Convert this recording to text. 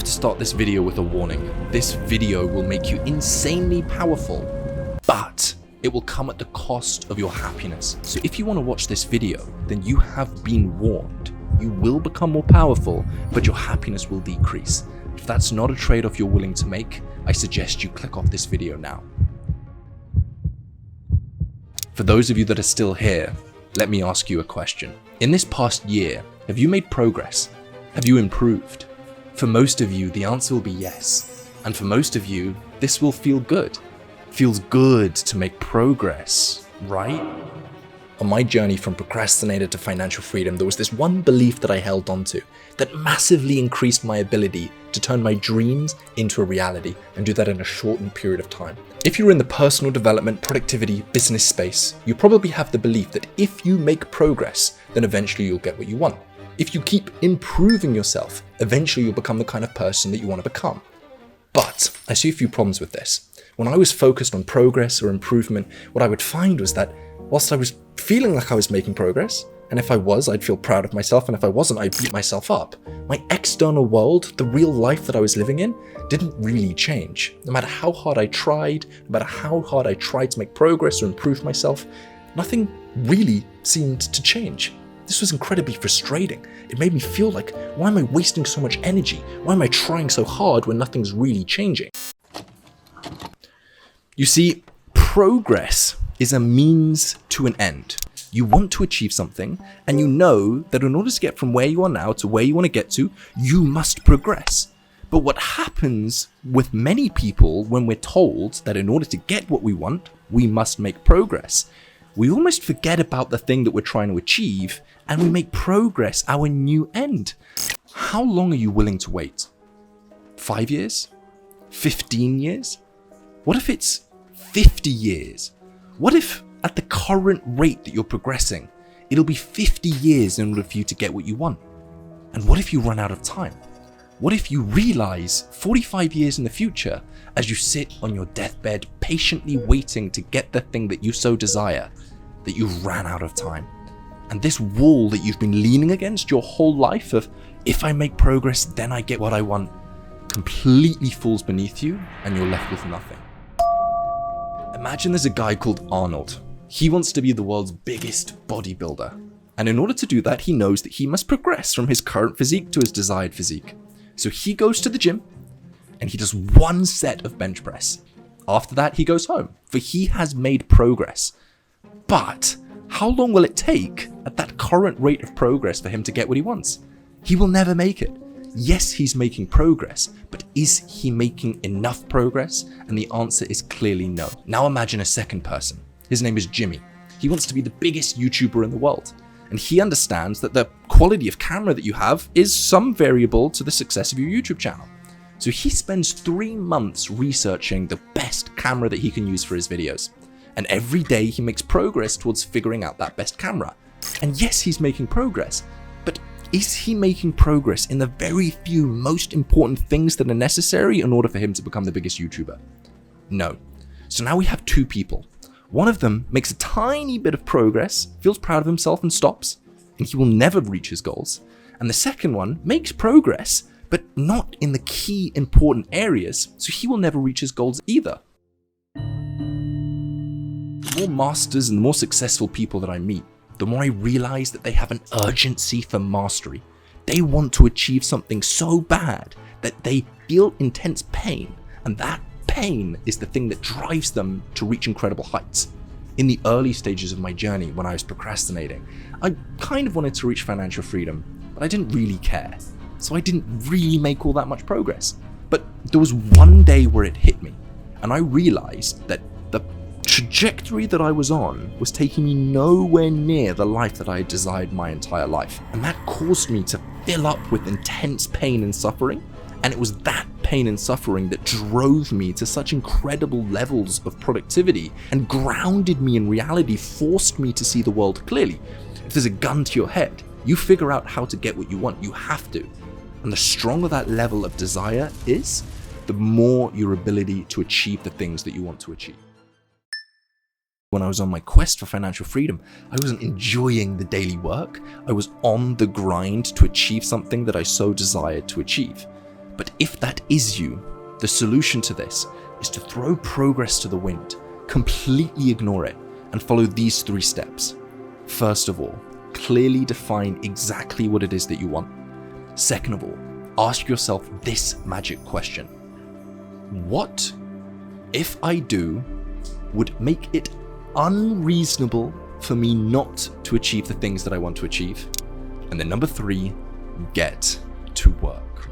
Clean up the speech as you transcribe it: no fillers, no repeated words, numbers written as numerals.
to start this video with a warning. This video will make you insanely powerful, but it will come at the cost of your happiness. So if you want to watch this video, then you have been warned. You will become more powerful, but your happiness will decrease. If that's not a trade-off you're willing to make, I suggest you click off this video now. For those of you that are still here, let me ask you a question. In this past year, have you made progress? Have you improved? For most of you, the answer will be yes. And for most of you, this will feel good. Feels good to make progress, right? On my journey from procrastinator to financial freedom, there was this one belief that I held onto that massively increased my ability to turn my dreams into a reality and do that in a shortened period of time. If you're in the personal development, productivity, business space, you probably have the belief that if you make progress, then eventually you'll get what you want. If you keep improving yourself, eventually you'll become the kind of person that you want to become. But I see a few problems with this. When I was focused on progress or improvement, what I would find was that whilst I was feeling like I was making progress, and if I was, I'd feel proud of myself, and if I wasn't, I'd beat myself up. My external world, the real life that I was living in, didn't really change. No matter how hard I tried, no matter how hard I tried to make progress or improve myself, nothing really seemed to change. This was incredibly frustrating. It made me feel like, why am I wasting so much energy? Why am I trying so hard when nothing's really changing? You see, progress is a means to an end. You want to achieve something, and you know that in order to get from where you are now to where you want to get to, you must progress. But what happens with many people when we're told that in order to get what we want, we must make progress, we almost forget about the thing that we're trying to achieve, and we make progress our new end. How long are you willing to wait? 5 years? 15 years? What if it's 50 years? What if at the current rate that you're progressing, it'll be 50 years in order for you to get what you want? And what if you run out of time? What if you realize 45 years in the future, as you sit on your deathbed patiently waiting to get the thing that you so desire, that you ran out of time? And this wall that you've been leaning against your whole life of, if I make progress, then I get what I want, completely falls beneath you and you're left with nothing. Imagine there's a guy called Arnold. He wants to be the world's biggest bodybuilder. And in order to do that, he knows that he must progress from his current physique to his desired physique. So he goes to the gym and he does one set of bench press. After that, he goes home, for he has made progress. But how long will it take at that current rate of progress for him to get what he wants? He will never make it. Yes, he's making progress, but is he making enough progress? And the answer is clearly no. Now imagine a second person. His name is Jimmy. He wants to be the biggest YouTuber in the world. And he understands that the quality of camera that you have is some variable to the success of your YouTube channel. So he spends 3 months researching the best camera that he can use for his videos. And every day he makes progress towards figuring out that best camera. And yes, he's making progress, but is he making progress in the very few most important things that are necessary in order for him to become the biggest YouTuber? No. So now we have 2 people. One of them makes a tiny bit of progress, feels proud of himself and stops, and he will never reach his goals. And the second one makes progress, but not in the key important areas, so he will never reach his goals either. The more masters and the more successful people that I meet, the more I realize that they have an urgency for mastery. They want to achieve something so bad that they feel intense pain, and that pain is the thing that drives them to reach incredible heights. In the early stages of my journey, when I was procrastinating, I kind of wanted to reach financial freedom, but I didn't really care. So I didn't really make all that much progress. But there was one day where it hit me, and I realized that the trajectory that I was on was taking me nowhere near the life that I had desired my entire life. And that caused me to fill up with intense pain and suffering. And it was that pain and suffering that drove me to such incredible levels of productivity and grounded me in reality, forced me to see the world clearly. If there's a gun to your head, you figure out how to get what you want. You have to. And the stronger that level of desire is, the more your ability to achieve the things that you want to achieve. When I was on my quest for financial freedom, I wasn't enjoying the daily work. I was on the grind to achieve something that I so desired to achieve. But if that is you, the solution to this is to throw progress to the wind, completely ignore it, and follow these 3 steps. First of all, clearly define exactly what it is that you want. Second of all, ask yourself this magic question. What, if I do, would make it unreasonable for me not to achieve the things that I want to achieve? And then number 3, get to work.